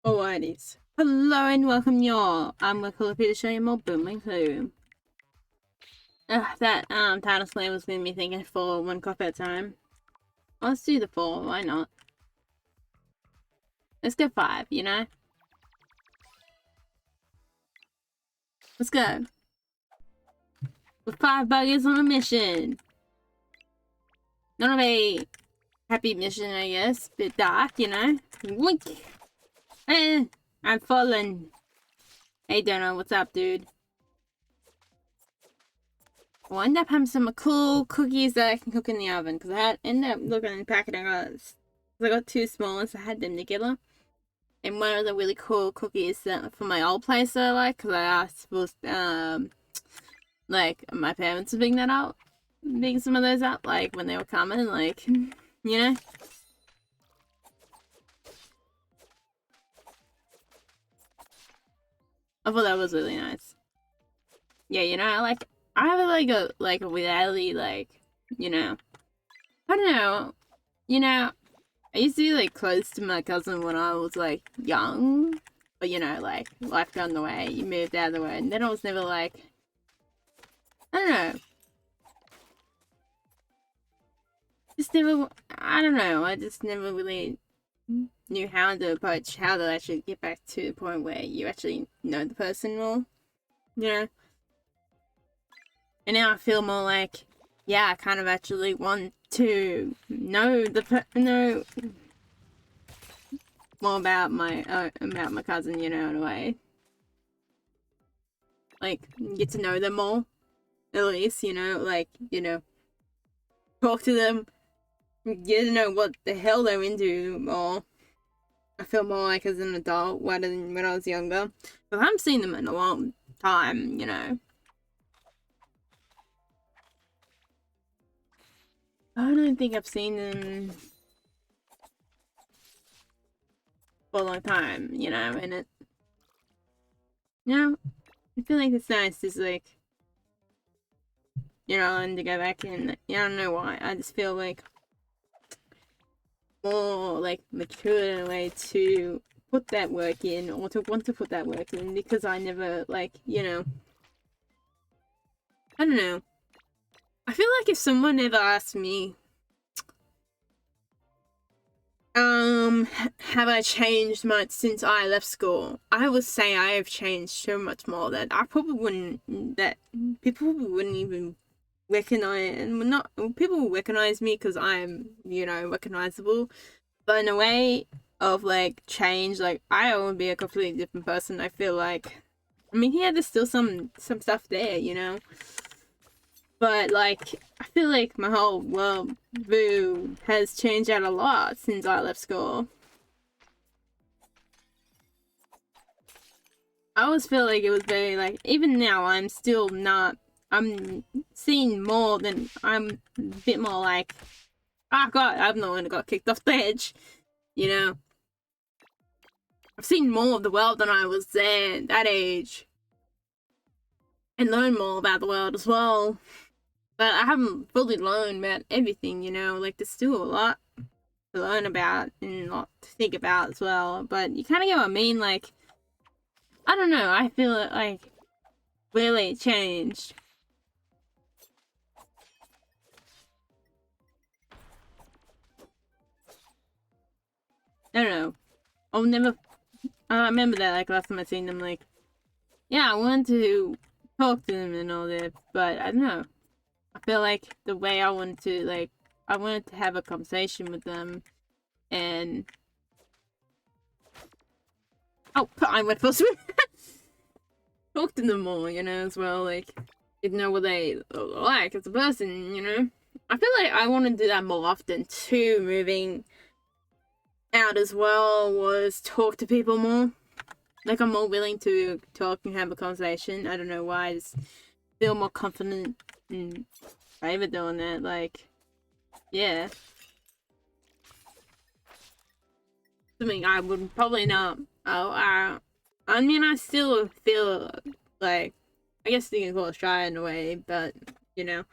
Alrighties. Hello and welcome y'all. I'm Redcollarwolf here to show you more Boomerang 2. That title slam was gonna be thinking for one cup at a time. Let's do the 4, why not? Let's go 5, you know? Let's go. With 5 buggers on a mission. Not of a happy mission, I guess. Bit dark, you know? Wink! I'm fallen. Hey Dono, what's up, dude? I'll end up having some cool cookies that I can cook in the oven, because I ended up looking in the packet I got 2 small ones, so I had them together. And one of the really cool cookies that for my old place that I like, because I asked for, like, my parents to bring some of those up, like, when they were coming, like, you know? I thought that was really nice. Yeah, you know, I have a reality, like, you know, I don't know, you know, I used to be like close to my cousin when I was like young, but you know, like life got in the way, you moved out of the way, and then I was never like, I don't know, I don't know, I just never really knew how to actually get back to the point where you actually know the person more, you know. And now I feel more like, yeah, I kind of actually want to know more about my cousin, you know, in a way. Like, get to know them more, at least, you know, like, you know, talk to them, get to know what the hell they're into more. I feel more like as an adult rather than when I was younger. But I haven't seen them in a long time, you know. I don't think I've seen them for a long time, you know, and I feel like it's nice, just like, you know, and to go back and, I don't know why, I just feel like more, like, mature in a way to put that work in, or to want to put that work in, because I never, like, you know, I don't know. I feel like if someone ever asked me, have I changed much since I left school? I would say I have changed so much more that people wouldn't even recognize, and not people will recognize me because I'm, you know, recognizable, but in a way of like change, like I would be a completely different person. I feel like, I mean, yeah, there's still some stuff there, you know, but like I feel like my whole world view has changed out a lot since I left school. I always feel like it was very, like, even now I'm still not, I'm seeing more than, I'm a bit more like, oh god, I'm the one who got kicked off the edge, you know. I've seen more of the world than I was there at that age, and learned more about the world as well. But I haven't fully learned about everything, you know, like there's still a lot to learn about and a lot to think about as well. But you kind of get what I mean, like, I don't know, I feel it, like, really changed. I don't know. I'll never. I remember that, like, last time I seen them, like, yeah, I wanted to talk to them and all that, but I don't know. I feel like the way I wanted to, like, I wanted to have a conversation with them, and oh, I went for swim. Talk to them more, you know, as well, like, you know what they like as a person, you know. I feel like I want to do that more often too. Moving out as well was talk to people more. Like, I'm more willing to talk and have a conversation. I don't know why. I just feel more confident in favor doing that. Like, yeah. Something I would probably not. I mean, I still feel like, I guess you can call it shy in a way, but, you know.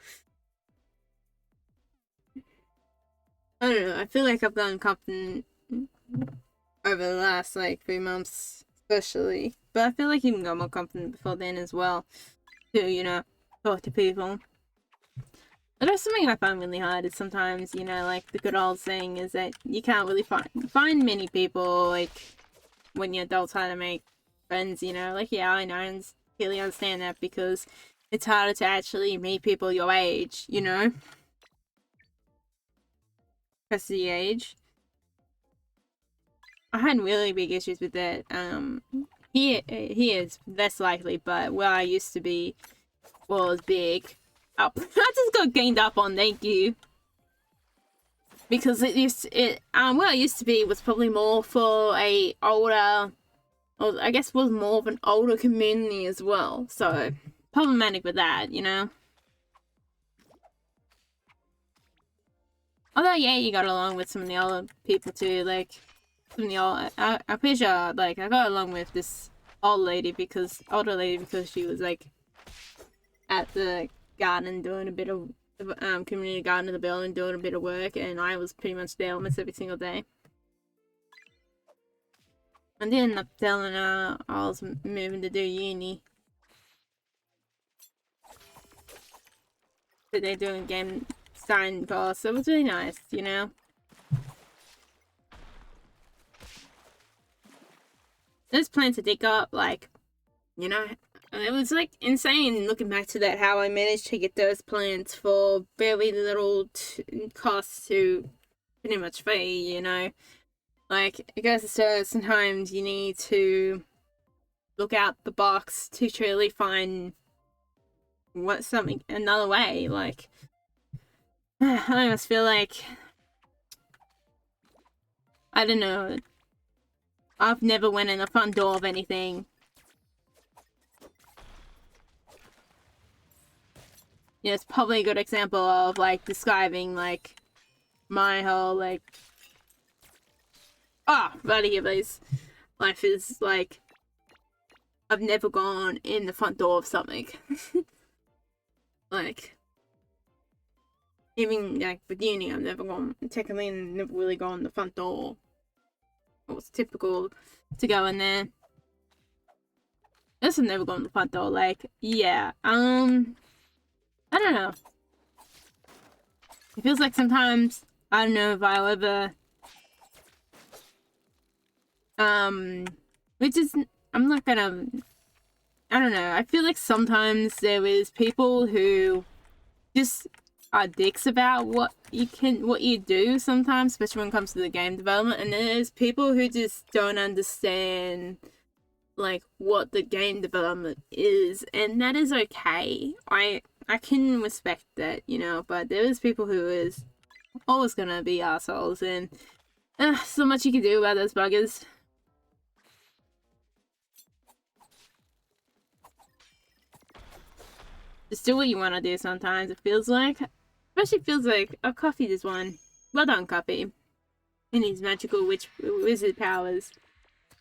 I don't know. I feel like I've gotten confident over the last like 3 months, especially. But I feel like even got more confident before then as well to, you know, talk to people. But that's something I find really hard is sometimes, you know, like the good old saying is that you can't really find many people like when you're adults how to make friends, you know. Like, yeah, I know and really understand that because it's harder to actually meet people your age, you know. Because of the age. I had really big issues with that. Here is less likely, but where I used to be was big. Oh, I just got gained up on, thank you. Because where I used to be was probably more for a older, or I guess was more of an older community as well. So, problematic with that, you know? Although, yeah, you got along with some of the older people too, like, some of the old, I'm pretty sure, like, I got along with this older lady because she was, like, at the garden doing a bit of community garden in the building doing a bit of work, and I was pretty much there almost every single day. I did end up telling her I was moving to do uni. But they're doing game design course, so it was really nice, you know. There's plans to dig up, like, you know, it was like insane looking back to that, how I managed to get those plants for very little cost to pretty much free, you know. Like, it goes to show sometimes you need to look out the box to truly find another way. Like, I almost feel like, I don't know, I've never went in the front door of anything. You know, it's probably a good example of, like, describing, like, my whole, like, right here, please. Life is, like, I've never gone in the front door of something. Like, even, like, with uni, I've never really gone the front door. It was typical to go in there. I've never gone the front door, like, yeah, I don't know. It feels like sometimes, I don't know if I'll ever, which is, I'm not gonna, I don't know, I feel like sometimes there is people who just are dicks about what you do sometimes, especially when it comes to the game development, and there's people who just don't understand, like, what the game development is, and that is okay. I can respect that, you know, but there is people who is always gonna be assholes, and so much you can do about those buggers. Just do what you want to do sometimes, it feels like. Especially feels like, oh, Coffee just won. Well done, Coffee. In his magical wizard powers.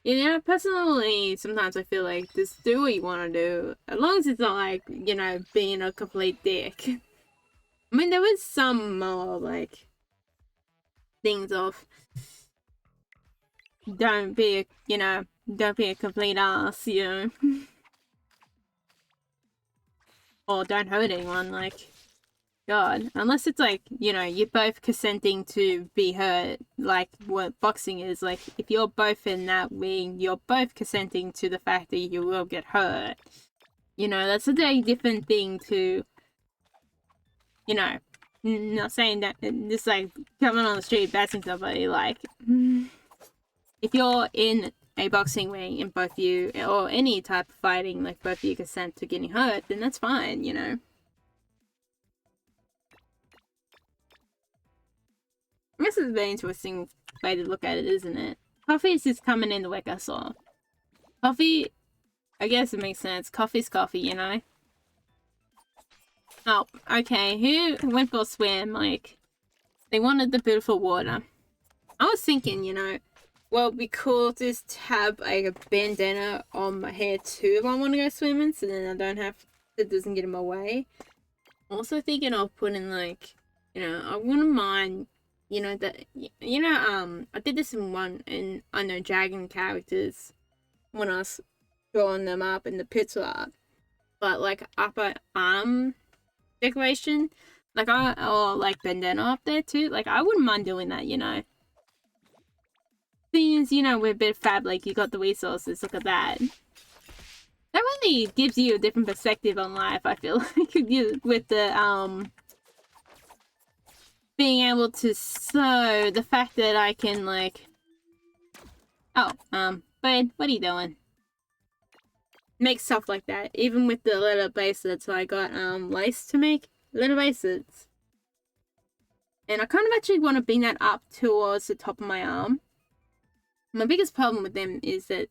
You know, personally, sometimes I feel like just do what you want to do. As long as it's not like, you know, being a complete dick. I mean, there was some more, like, things of don't be a complete ass, you know. Or don't hurt anyone, like, God. Unless it's like, you know, you're both consenting to be hurt, like what boxing is. Like, if you're both in that ring, you're both consenting to the fact that you will get hurt. You know, that's a very different thing to, you know, not saying that, just like coming on the street, batting somebody, like, if you're in a boxing ring and both you, or any type of fighting, like both of you consent to getting hurt, then that's fine, you know. This is a very interesting way to look at it, isn't it? Coffee is just coming in to wake us up. Coffee, I guess it makes sense. Coffee's coffee, you know? Oh, okay. Who went for a swim? Like, they wanted the beautiful water. I was thinking, you know, well, we could just have like a bandana on my head too if I want to go swimming, so then I don't have, it doesn't get in my way. Also thinking of putting, like, you know, I wouldn't mind You know that I did this in one in I know dragon characters when I was drawing them up in the pixel art, but like upper arm decoration, like or like bandana up there too. Like I wouldn't mind doing that, you know. Thing is, you know, with a bit of fab, like you got the resources. Look at that. That really gives you a different perspective on life. I feel like with the being able to sew, the fact that I can like. Oh, bud, what are you doing? Make stuff like that, even with the little bracelets. I got lace to make little bracelets, and I kind of actually want to bring that up towards the top of my arm. My biggest problem with them is that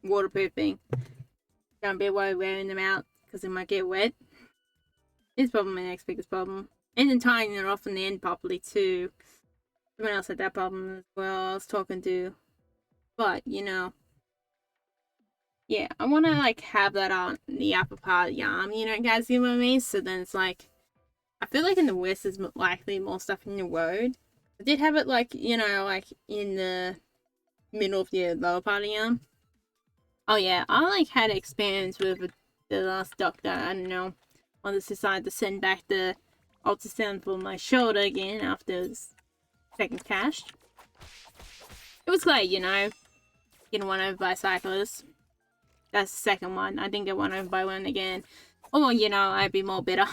waterproofing. Don't be worried wearing them out because they might get wet. It's probably my next biggest problem, and then tying it off in the end properly too. Someone else had that problem as well. I was talking to, but you know. Yeah, I want to like have that on the upper part of the arm, you know, guys, you know what I mean? So then it's like, I feel like in the West there's likely more stuff in the road. I did have it like, you know, like in the middle of the lower part of the arm. Oh yeah, I like had experience with the last doctor. I don't know, I just decided to send back the ultrasound for my shoulder again after his second cash. It was great, you know, getting one over by cyclists. That's the second one. I didn't get one over by one again. Oh, you know, I'd be more bitter.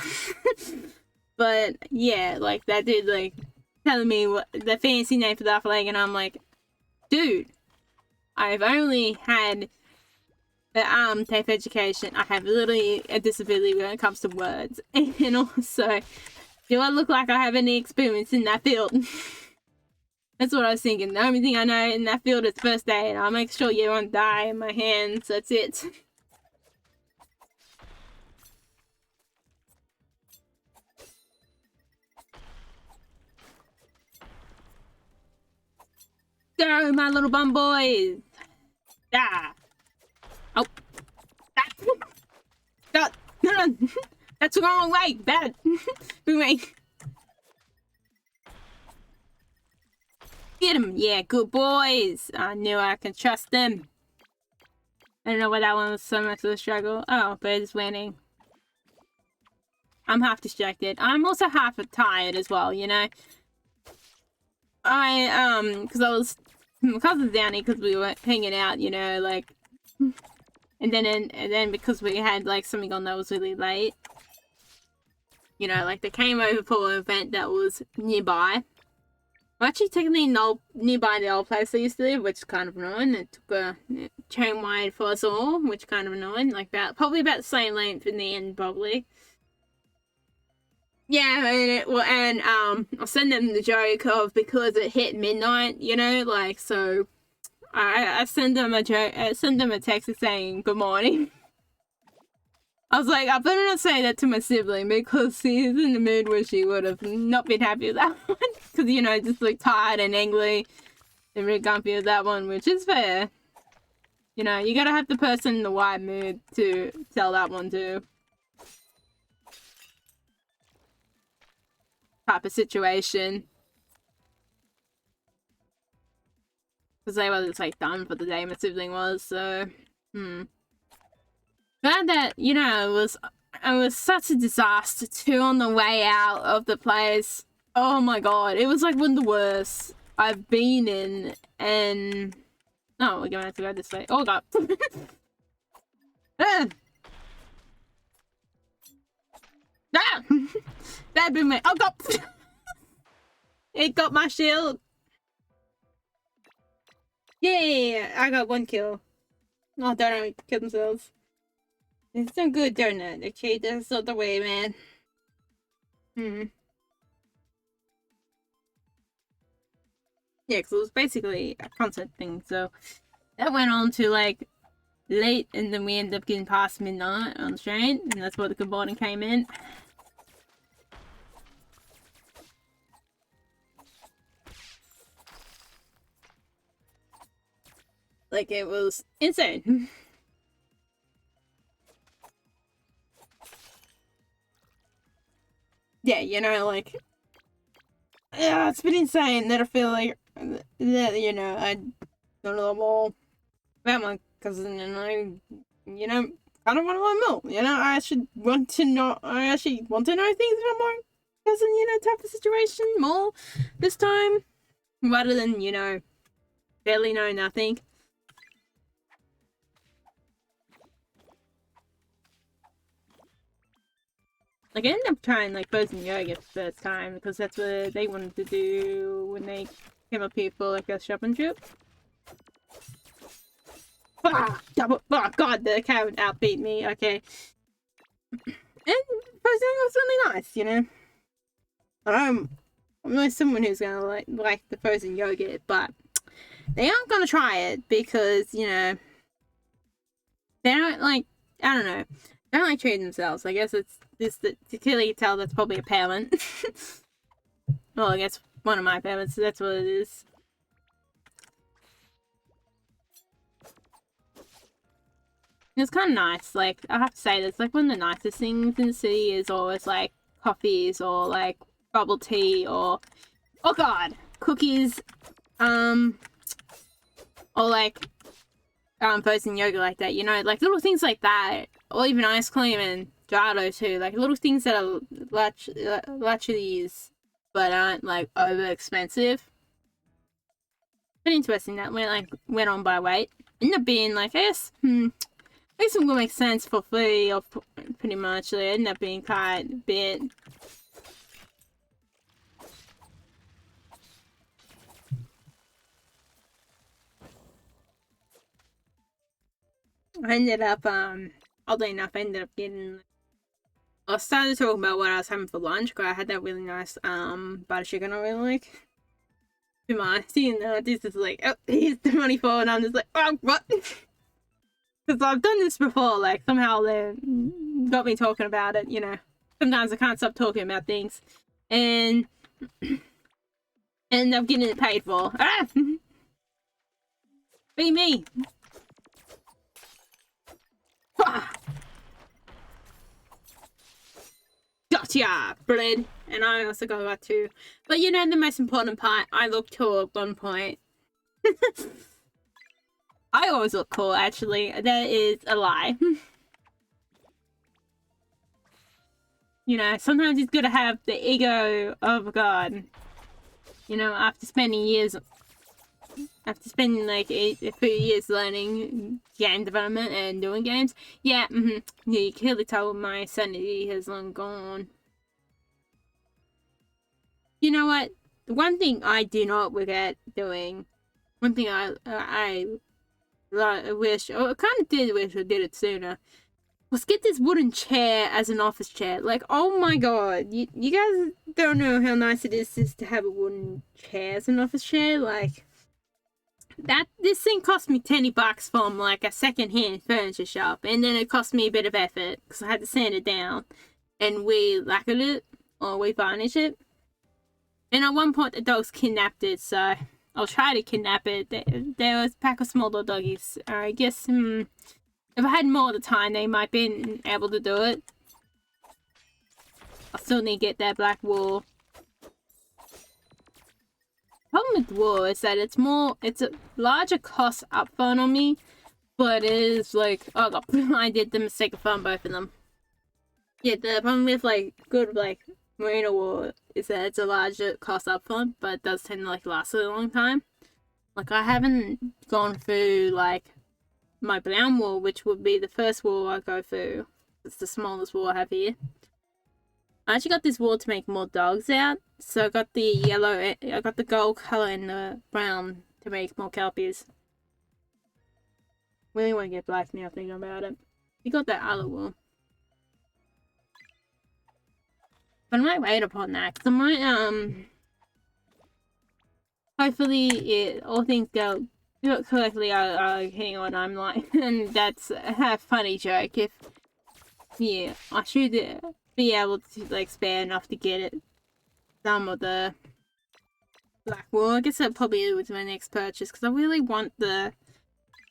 But, yeah, like, that dude, like, telling me what the fancy name for that leg, and I'm like, dude, I've only had the TAFE education. I have literally a disability when it comes to words. And also, do I look like I have any experience in that field? That's what I was thinking. The only thing I know in that field is first aid. I'll make sure you won't die in my hands. That's it. Go, my little bum boys! Ah! Oh! Ah! No! That's the wrong way! Bad! Boomerang! Get him! Yeah, good boys! I knew I could trust them. I don't know why that one was so much of a struggle. Oh, but it's winning. I'm half distracted. I'm also half tired as well, you know? Because I was... My cousin's down here because we were hanging out, you know, like... And then because we had, like, something on that was really late. You know, like, they came over for an event that was nearby. I'm actually technically nearby the old place I used to live, which is kind of annoying. It took a train ride for us all, which is kind of annoying. Like, probably about the same length in the end, probably. Yeah, and I'll send them the joke of because it hit midnight, you know, like, so I send them a joke, I send them a text saying good morning. I was like, I better not say that to my sibling because she's in the mood where she would have not been happy with that one. Because, you know, just like tired and angry and really grumpy with that one, which is fair. You know, you gotta have the person in the right mood to tell that one to. Type of situation. Because they were just like done for the day, my sibling was, so glad that, you know, it was such a disaster too on the way out of the place. Oh my god, it was like one of the worst I've been in, and oh, we're gonna have to go this way. Oh god. Ah! That been my oh god. It got my shield. Yay! I got one kill. Oh, don't know, kill themselves. It's so good, don't it? Okay, that's not the way, man. Yeah, because it was basically a concert thing, so that went on to like late, and then we ended up getting past midnight on the train, and that's where the good morning came in. Like, it was insane. Yeah, you know, like, Yeah, it's been insane that I feel like that, you know, I don't know more about my cousin, and I, you know, kind of want to learn more. You know, I actually want to know. I actually want to know things about my cousin. You know, type of situation more this time, rather than, you know, barely know nothing. Like, I ended up trying, like, frozen yoga for the first time, because that's what they wanted to do when they came up here for, like, a shopping trip. Ah, double, oh god, the cat would outbeat me, okay. And frozen yoga was really nice, you know. I'm not someone who's gonna like the frozen yogurt, but they aren't gonna try it because, you know, they don't like, I don't know, they don't like treating themselves. I guess it's this that you clearly tell that's probably a parent. Well, I guess one of my parents, so that's what it is. It's kind of nice. Like, I have to say, that's like one of the nicest things in the city is always like coffees or like bubble tea or, oh god, cookies, or like frozen yogurt like that, you know, like little things like that, or even ice cream and gelato too, like little things that are luxuries but aren't like over expensive. But interesting that went on by weight. Ended up being like, I guess it will make sense for free, or pretty much. It ended up being quite a bit. I ended up, oddly enough, I ended up getting. I started talking about what I was having for lunch, because I had that really nice, butter chicken I really like. To my seeing this is like, oh, here's the money for, and I'm just like, oh, what? Because I've done this before, like, somehow they got me talking about it, you know. Sometimes I can't stop talking about things. And end up getting it paid for. Ah! Be me. Ah! Gotcha, bread. And I also got that too. But you know the most important part, I look cool at one point. I always look cool, actually. That is a lie. You know, sometimes it's good to have the ego of a god. You know, after spending like a few years learning game development and doing games, yeah, yeah, you can clearly tell my sanity has long gone. You know what? The one thing I do not regret doing, one thing I wish, or I kind of did wish I did it sooner, was get this wooden chair as an office chair. Like, oh my god, you guys don't know how nice it is just to have a wooden chair as an office chair. Like, this thing cost me $10 from like a second-hand furniture shop, and then it cost me a bit of effort because I had to sand it down, and we lacquered it, or we varnished it. And at one point, the dogs kidnapped it, so I'll try to kidnap it. There was a pack of small little doggies. I guess, if I had more of the time, they might be able to do it. I still need to get that black wool. Problem with wool is that it's a larger cost upfront on me, but it is like, oh, I did the mistake of finding both of them. Yeah, the problem with like good like merino wool is that it's a larger cost upfront, but it does tend to like last a long time. Like, I haven't gone through like my brown wool, which would be the first wool I go through. It's the smallest wool I have here. I actually got this wool to make more dogs out, so I got the yellow, I got the gold color and the brown to make more kelpies. Really want to get black now thinking about it. You got that other wool. But I might wait upon that, because I might, hopefully, all things go correctly, I'll hang on, I'm like, and that's a funny joke. If, yeah, I should be able to, like, spare enough to get it. Some of the black wool. I guess that probably was my next purchase, because I really want the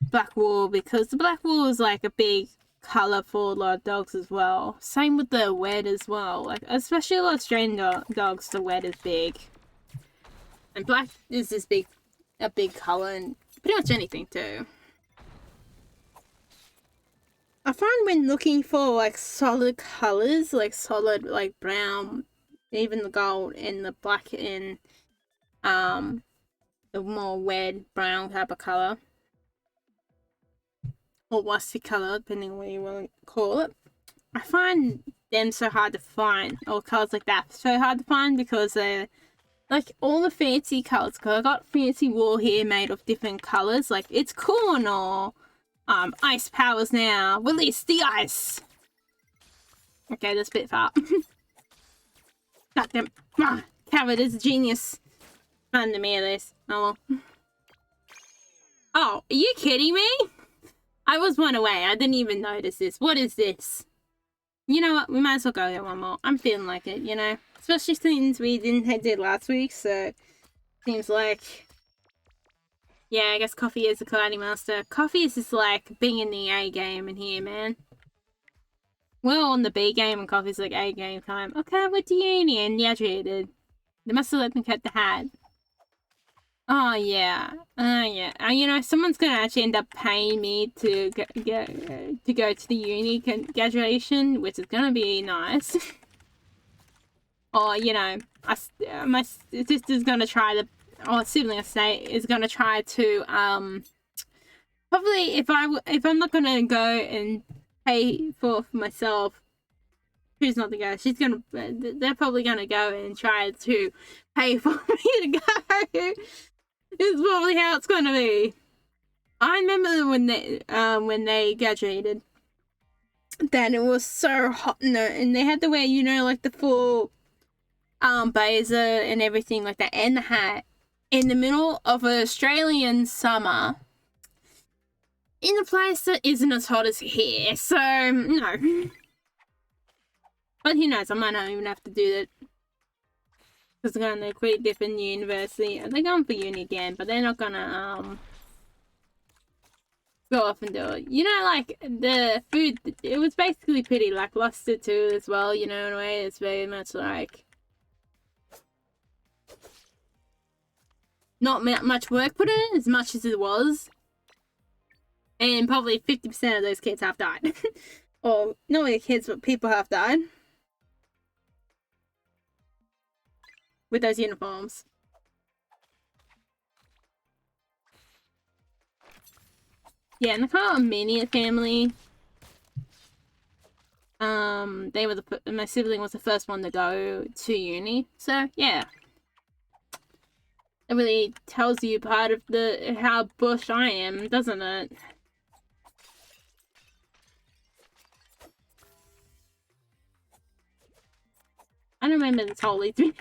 black wool, because the black wool is like a big color for a lot of dogs as well. Same with the wet as well. Like, especially a lot of Australian dogs, the wet is big. And black is this a big color, and pretty much anything too. I find when looking for like solid colors, like solid like brown, even the gold and the black and the more red brown type of color, or rusty color, depending on what you want to call it, I find them so hard to find, or colors like that so hard to find, because they're like all the fancy colors. Cause I got fancy wool here made of different colors. Like it's cool and all. Ice powers now. Release the ice. Okay, that's a bit far. Goddamn. Coward is a genius. Under me at this. Oh well. Oh, are you kidding me? I was one away. I didn't even notice this. What is this? You know what? We might as well go there one more. I'm feeling like it, you know? Especially since we didn't head there last week, so... Seems like... Yeah, I guess Coffee is the Cloudy Master. Coffee is just like being in the A game in here, man. We're all in the B game and Coffee's like A game time. Okay, I went to uni and graduated. They must have let me cut the hat. Oh, yeah. Yeah. You know, someone's going to actually end up paying me to go to the uni graduation, which is going to be nice. Or, you know, my sister's going to try to, or sibling estate is going to try to, probably if I'm not going to go and pay for myself, who's not to go? They're probably going to go and try to pay for me to go. It's probably how it's going to be. I remember when they graduated, that it was so hot and they had to wear, you know, like the full blazer and everything like that, and the hat in the middle of an Australian summer in a place that isn't as hot as here. So no. But who knows, I might not even have to do that. Because they're going to quit different university. They're going for uni again, but they're not going to go off and do it. You know, like, the food, it was basically pretty lackluster too as well, you know, in a way. It's very much like not much work put in as much as it was. And probably 50% of those kids have died. Or, not only kids, but people have died. With those uniforms. Yeah, and the Carl immediate family. They were my sibling was the first one to go to uni. So yeah, it really tells you part of how bush I am, doesn't it? I don't remember this whole thing.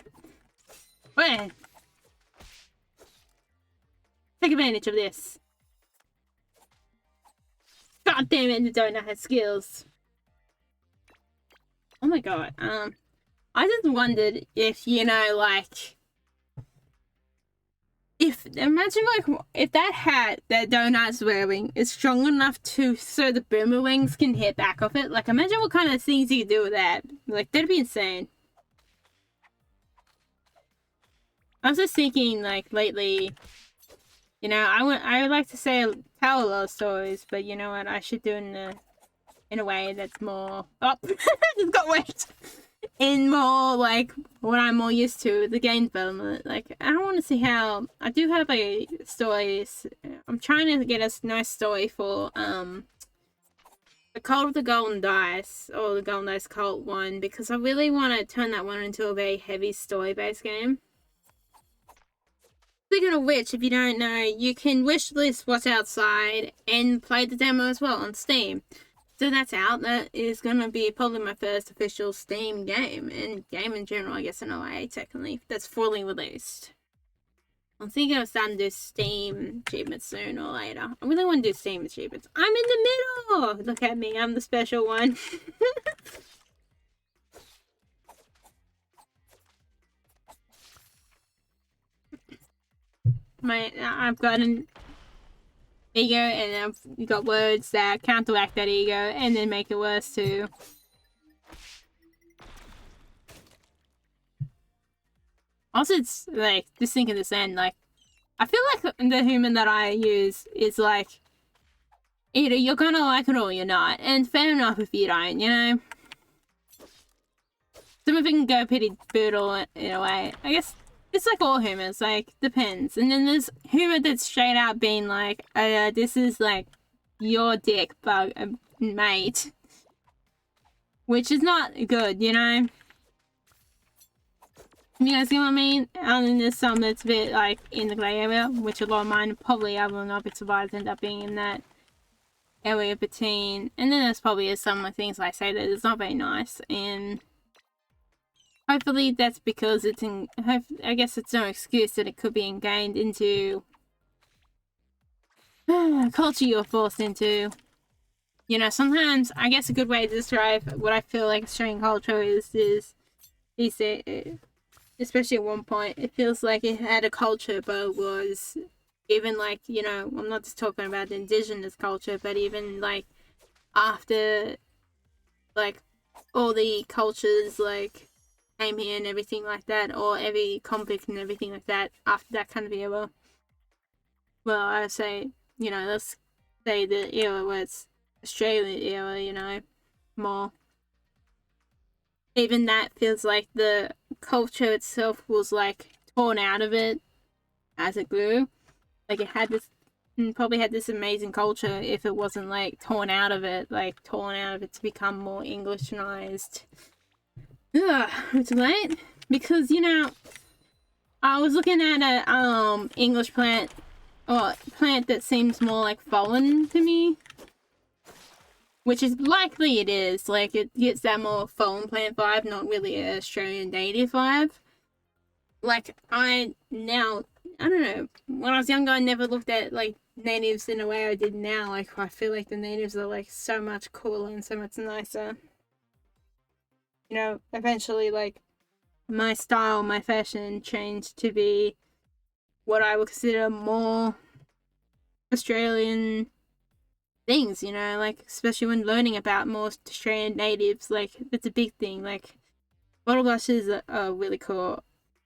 Wait. Take advantage of this. God damn it, I don't know how skills. Oh my god, I just wondered if, you know, like, imagine, like, if that hat that Donut's wearing is strong enough so the boomerangs can hit back off it. Like, imagine what kind of things you could do with that. Like, that'd be insane. I was just thinking, like, lately, you know, I would like to tell a lot of stories, but you know what, I should do it in a way that's more, just got wet, in more, like, what I'm more used to, the game development. Like, I want to see how, I do have a story, I'm trying to get a nice story for, the Cult of the Golden Dice, or the Golden Dice Cult one, because I really want to turn that one into a very heavy story-based game. Speaking of which, if you don't know, you can wishlist What's Outside and play the demo as well on Steam. So that's out. That is going to be probably my first official Steam game, and game in general, I guess, in a way, technically, that's fully released. I'm thinking of starting to do Steam achievements sooner or later. I really want to do Steam achievements. I'm in the middle! Look at me, I'm the special one. I've got an ego, and I've got words that counteract that ego and then make it worse too. Also, it's like just thinking this end, like I feel like the human that I use is like either you're gonna like it or you're not, and fair enough if you don't, you know. Some of it can go pretty brutal in a way. I guess it's like all humors, like depends. And then there's humor that's straight out being like, this is like your dick bug, mate, which is not good, you know. You guys get what I mean? And then there's some that's a bit like in the grey area, which a lot of mine probably I will not be surprised end up being in that area between. And then there's probably some of the things I say that is not very nice, and hopefully that's because it's in. I guess it's no excuse that it could be ingrained into culture you're forced into. You know, sometimes I guess a good way to describe what I feel like Australian culture is especially at one point, it feels like it had a culture, but was even like, you know, I'm not just talking about the indigenous culture, but even like after like all the cultures like came here and everything like that, or every conflict and everything like that after that kind of era. Well, I would say, you know, let's say the era was Australian era, you know, more. Even that feels like the culture itself was like torn out of it as it grew. Like it had this, probably had this amazing culture if it wasn't like torn out of it, to become more Englishanized. Ugh, it's late because, you know, I was looking at a English plant, or plant that seems more like foreign to me, which is likely it is. Like it gets that more foreign plant vibe, not really an Australian native vibe. Like I don't know. When I was younger, I never looked at like natives in a way I did now. Like I feel like the natives are like so much cooler and so much nicer. You know, eventually like my style, my fashion changed to be what I would consider more Australian things, you know, like especially when learning about more Australian natives, like it's a big thing. Like bottle brushes are really cool,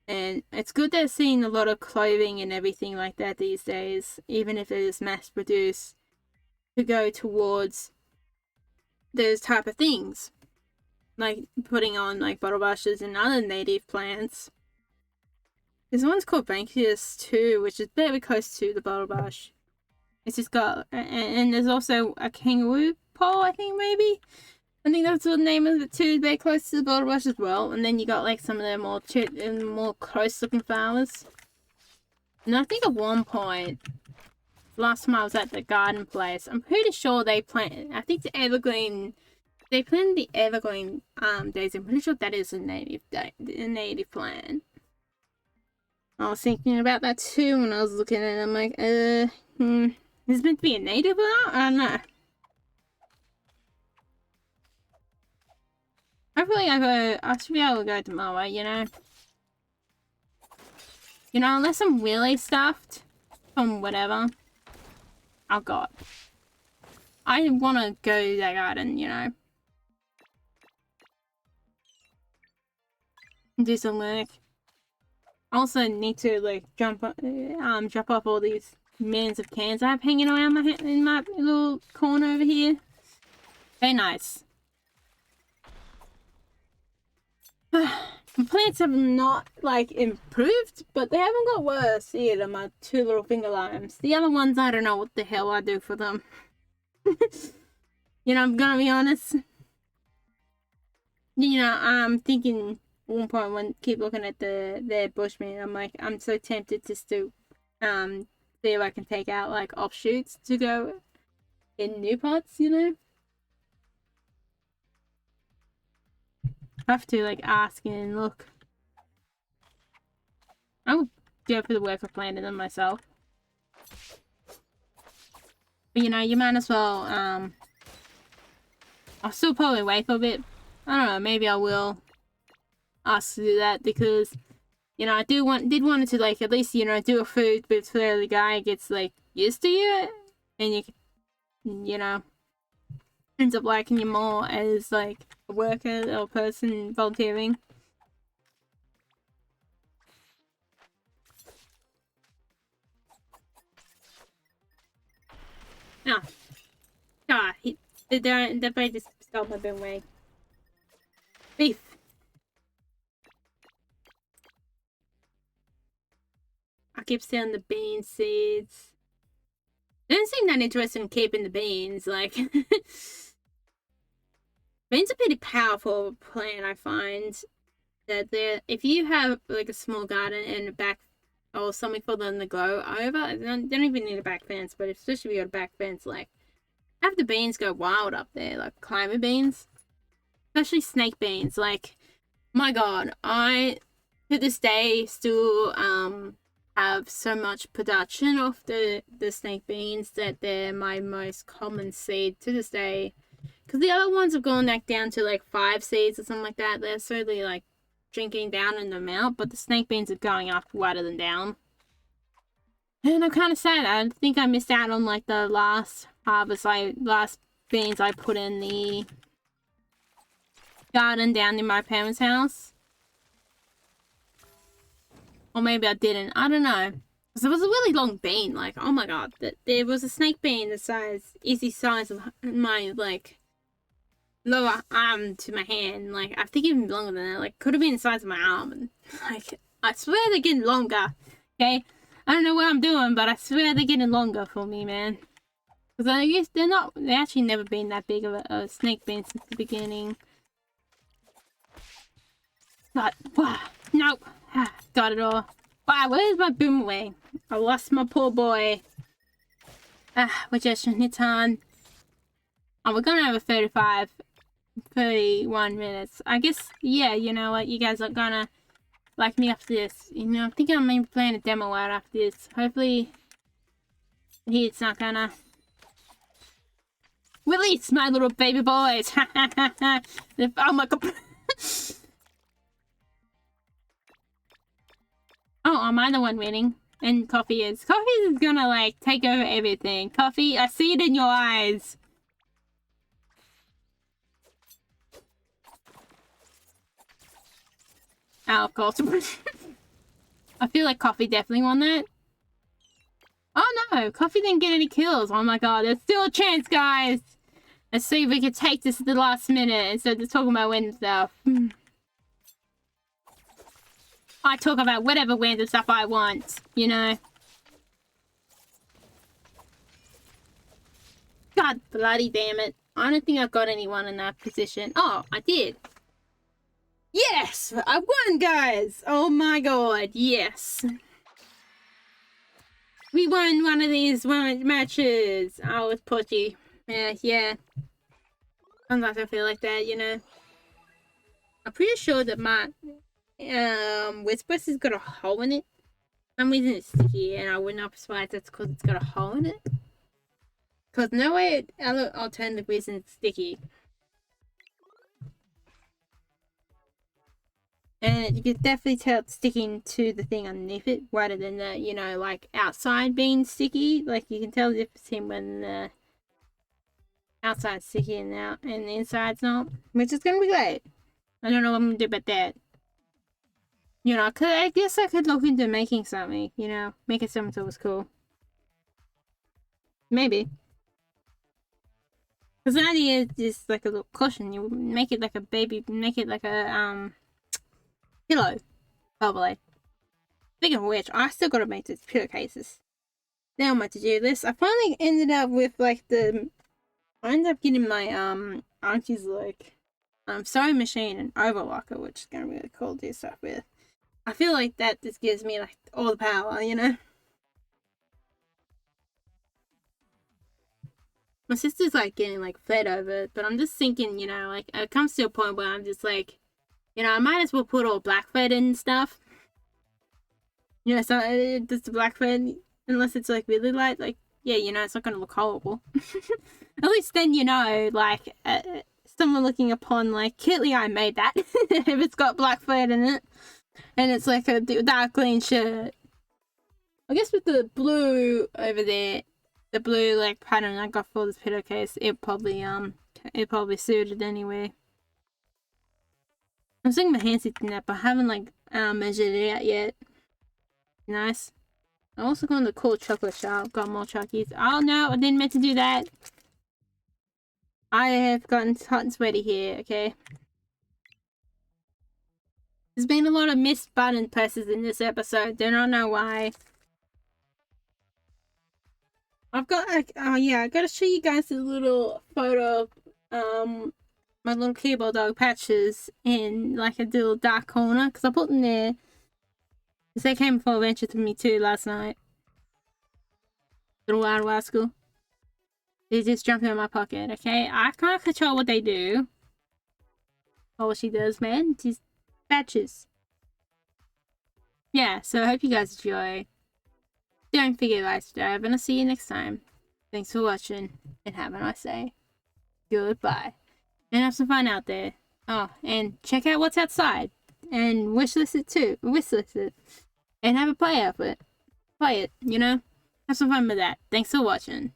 and it's good that seeing a lot of clothing and everything like that these days, even if it is mass produced, to go towards those type of things, like putting on like bottle brushes and other native plants. There's one's called Bankius too, which is very close to the bottle brush. It's just got, and there's also a kangaroo pole, I think maybe. I think that's the name of it too. Very close to the bottle brush as well. And then you got like some of the more close looking flowers. And I think at one point, last time I was at the garden place, I'm pretty sure they planted. I think the evergreen. They planted the evergreen daisy. I'm pretty sure that is a native plant. I was thinking about that too when I was looking at it. I'm like, is it meant to be a native or not? I don't know. Hopefully I should be able to go tomorrow, you know? You know, unless I'm really stuffed from whatever. Oh god. I want to go to that garden, you know? And do some work. I also need to, like, drop off all these millions of cans I have hanging around in my little corner over here. Very nice. My plants have not, like, improved, but they haven't got worse either, my two little finger limes. The other ones, I don't know what the hell I do for them. You know, I'm gonna be honest. You know, I'm thinking at one point when keep looking at their bushmeat, I'm like, I'm so tempted just to see if I can take out like offshoots to go in new pots, you know? I have to like ask and look. I would go for the work of planting them myself. But you know, you might as well I'll still probably wait for a bit. I don't know, maybe I will ask to do that because, you know, I did want to like at least, you know, do a food before the guy gets like used to you, and you know, ends up liking you more as like a worker or person volunteering. Oh. God, the bird just stole my boomerang. Beef. I keep selling the bean seeds. I don't seem that interested in keeping the beans. Like, beans are pretty powerful plant, I find. That if you have like a small garden and a back or something for them to grow over, they don't even need a back fence, but especially if you got a back fence, like, have the beans go wild up there, like climber beans. Especially snake beans. Like, my god, I to this day still have so much production of the snake beans that they're my most common seed to this day. Because the other ones have gone back down to like 5 seeds or something like that. They're slowly like drinking down in the amount, but the snake beans are going up wider than down. And I'm kind of sad. I think I missed out on like the last harvest, last beans I put in the garden down in my parents' house. Or maybe I didn't. I don't know. Because it was a really long bean. Like, oh my god. There was a snake bean the size, easy size of my, like, lower arm to my hand. Like, I think even longer than that. Like, could have been the size of my arm. And, like, I swear they're getting longer. Okay? I don't know what I'm doing, but I swear they're getting longer for me, man. Because I guess they're actually never been that big of a snake bean since the beginning. But, wow, nope. Got it all. Wow, where's my boomerang? I lost my poor boy. We're just in time. Oh, we're gonna have a 31 minutes. I guess, yeah, you know what, you guys are gonna like me after this. You know, I'm thinking I'm maybe playing a demo out after this. Hopefully, it's not gonna release my little baby boys. Oh my god. Oh, am I the one winning? And Coffee is. Coffee is gonna, like, take over everything. Coffee, I see it in your eyes. Oh, of course. I feel like Coffee definitely won that. Oh no, Coffee didn't get any kills. Oh my god, there's still a chance, guys. Let's see if we can take this at the last minute instead of just talking about winning stuff. I talk about whatever random stuff I want, you know. God bloody damn it. I don't think I got anyone in that position. Oh, I did. Yes! I won, guys! Oh my god, yes. We won one of these matches. Oh, it's Putty. Yeah. Sometimes I feel like that, you know. I'm pretty sure that my Whispers has got a hole in it. For some reason it's sticky, and I would not be surprised that's because it's got a hole in it. Because no way other alternative reason it's sticky. And you can definitely tell it's sticking to the thing underneath it rather than the, you know, like outside being sticky. Like you can tell the difference between when the outside's sticky and the inside's not. Which is going to be great. I don't know what I'm going to do about that. You know, I guess I could look into making something, you know, making something that was cool. Maybe. Because the idea is just like a little cushion. You make it like a baby, make it like a, pillow. Probably. Speaking of which, I still gotta make these pillowcases. Now on my to-do list. I finally ended up with like I ended up getting my, auntie's like, sewing machine and overlocker, which is gonna be really cool to do stuff with. I feel like that just gives me like all the power, you know? My sister's like getting like fed over it, but I'm just thinking, you know, like it comes to a point where I'm just like, you know, I might as well put all black thread in and stuff. You know, so just the black thread, unless it's like really light, like, yeah, you know, it's not gonna look horrible. At least then, you know, like, someone looking upon, like, clearly I made that. If it's got black thread in it. And it's like a dark green shirt. I guess with the blue over there, the blue like pattern I got for this pillowcase, it probably suited anyway. I'm seeing my hands in that, but I haven't like measured it out yet. Nice. I'm also going to the cool chocolate shop. Got more chockies. Oh no, I didn't mean to do that. I have gotten hot and sweaty here, okay? There's been a lot of missed button presses in this episode. Do not know why. I've got like, oh yeah, I gotta show you guys a little photo of my little keyboard dog Patches in like a little dark corner because I put them there because they came for adventure to me too last night. Little wild rascal. They just jumping in my pocket, okay? I can't control what they do. All she does, man, just Patches. Yeah, so I hope you guys enjoy. Don't forget to like, subscribe, and I'll see you next time. Thanks for watching, and have a nice day. Goodbye. And have some fun out there. Oh, and check out what's outside. And wishlist it too. Wishlist it. And have a play of it. Play it, you know? Have some fun with that. Thanks for watching.